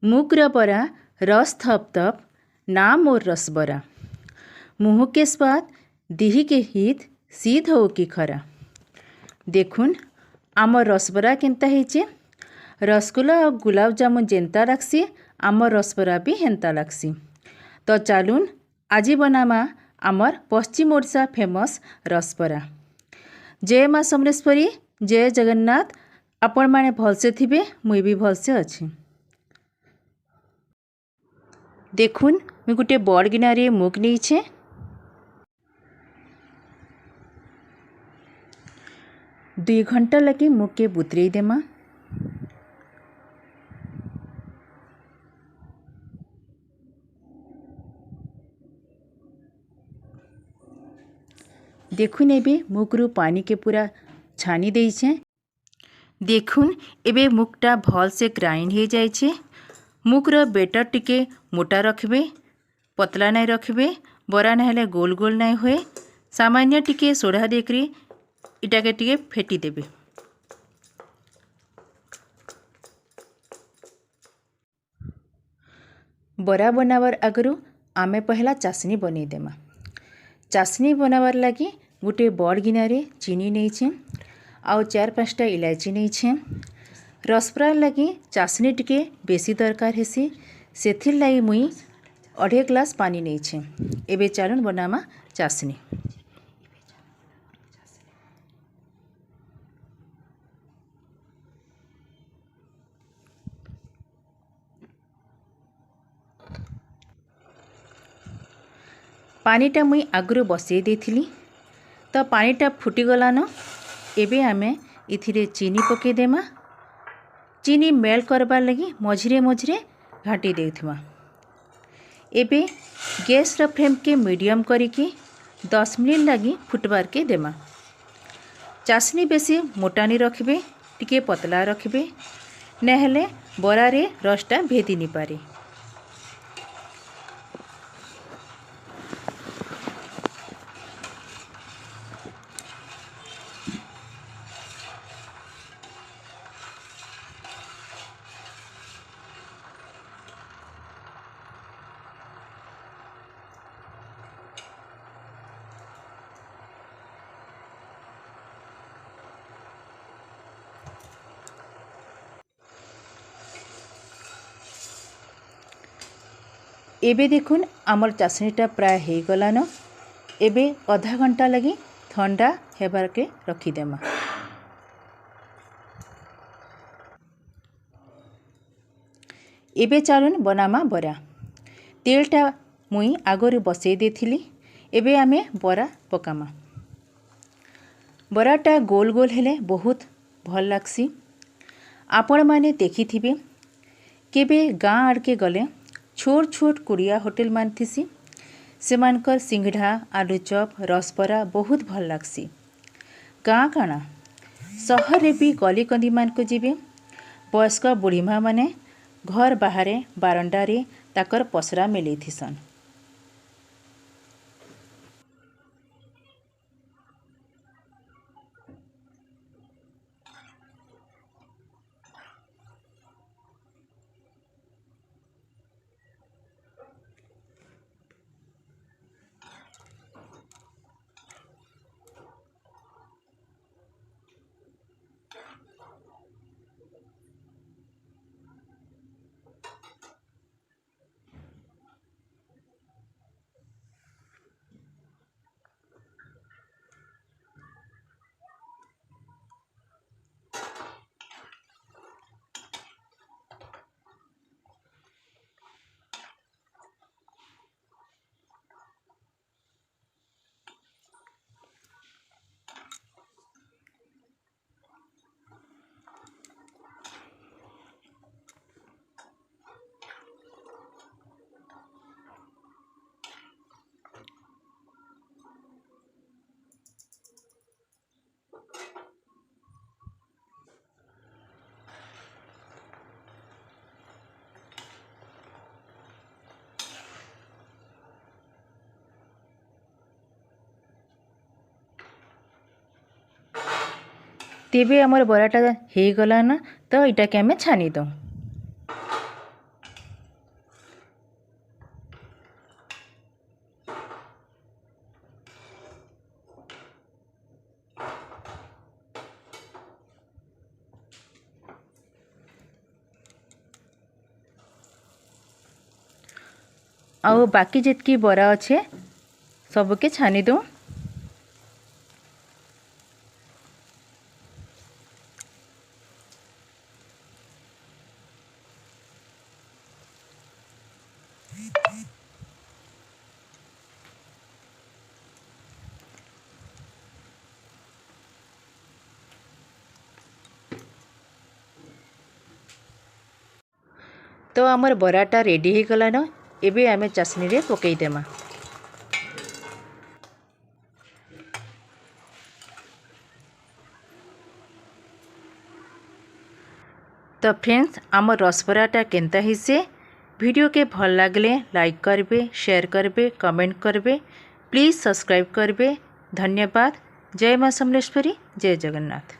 मुग्र बरा रस थप थप नाम मोर रसबरा मुँह के स्वाद दिही के हित सीध हो कि खरा। देखुन आम रसबरा केन्ता ହେଇଛେ। रसगुल्ला और गुलाब जामुन जेन्ता लागसी आमर रसबरा भी हेन्ता लागसी। तो चलुन आज बनामा आमर पश्चिम ओडिशा फेमस रसबरा। जय माँ समलेश्वरी, जय जगन्नाथ। आपण माने भलसे थिबे, मुई भी भलसे अच्छी। देखुन मुई गोटे बड़ गिनारे मुग नहीं 2 घंटा लगी मुग के बुतरेई देमा। देखुन एबे मुगरू पानी के पूरा छानी देइछे। देखुन एबे मुगटा भल से ग्राइंड हो जाइछे। मुगर बेटर टिके मोटा रखबे, पतला नहीं रखबे, बरा नहेले गोल गोल नहीं हुए। सामान्य टिके सोढ़ा देकरी इटाके टिके फेटी देबे। बरा बनावर आगरू आमे पहला चाशनी बनै देमा। चाशनी बनावर लगी गोटे बड़ गिनारे चीनी नहीं आउ 4-5टा इलायची नहीं। रसबरा लगी चाशनी टिके बेसी दरकार हेसी, सेथिर लगी मुई 2.5 ग्लास पानी नहीं। एबे चलन बनामा चाशनी। पानीटा मुई आगरू बसई देथिली, तो पानीटा फुटीगलान। एबे आमे इथिरे चीनी पके देमा। चीनी मेल्ट करबार लगी मझिरे मझिरे घाटी देउथमा। एबे गैस र फ्लेम के मीडियम करिकी 10 मिनिट लगी फुटबार के देमा। चाशनी बेसी मोटा नहीं रखबे, टिके पतला रखबे, नहेले बरारे रसटा भेदी नहीं पारे। एबे देखुन आमर चाशनीटा प्राय हो गलान। एबे आधा घंटा लगी ठंडा हेबार के रखीदेमा। एबे चलुन बनामा बरा। तेलटा मुई आगरू बसई देथिली। एबे आमे बरा पकामा। बराटा गोल गोल हेले बहुत भल लागसी। आपण माने देखिथिबे केबे गाँ आड़के गले छोट छोट कुड़िया होटेल मान थिसी, सेमानकर सिंगड़ा, आलूचप, रसबरा बहुत भल लागसी। गाँ काना सहर रे भी गली कंदी मान को जीवे, वयस्क बुढ़ी माँ माने घर बाहरे बारंडारे ताकर पसरा मेले थिसन। तेबे आमर बराटा हो गलान, तो इटा के आमे छानी दो। आउ बाकी जितकी बरा अच्छे सबके छानी दो। तो आमर बराटा रेडी हो गलान। एबे आमे चासनी रे पकई देमा। तो फ्रेंड्स आमर रसबराटा केनता हिसे वीडियो के भल लागले लाइक करबे, शेयर करबे, कमेंट करबे, प्लीज़ सब्सक्राइब करबे। धन्यवाद। जय मां समलेश्वरी, जय जगन्नाथ।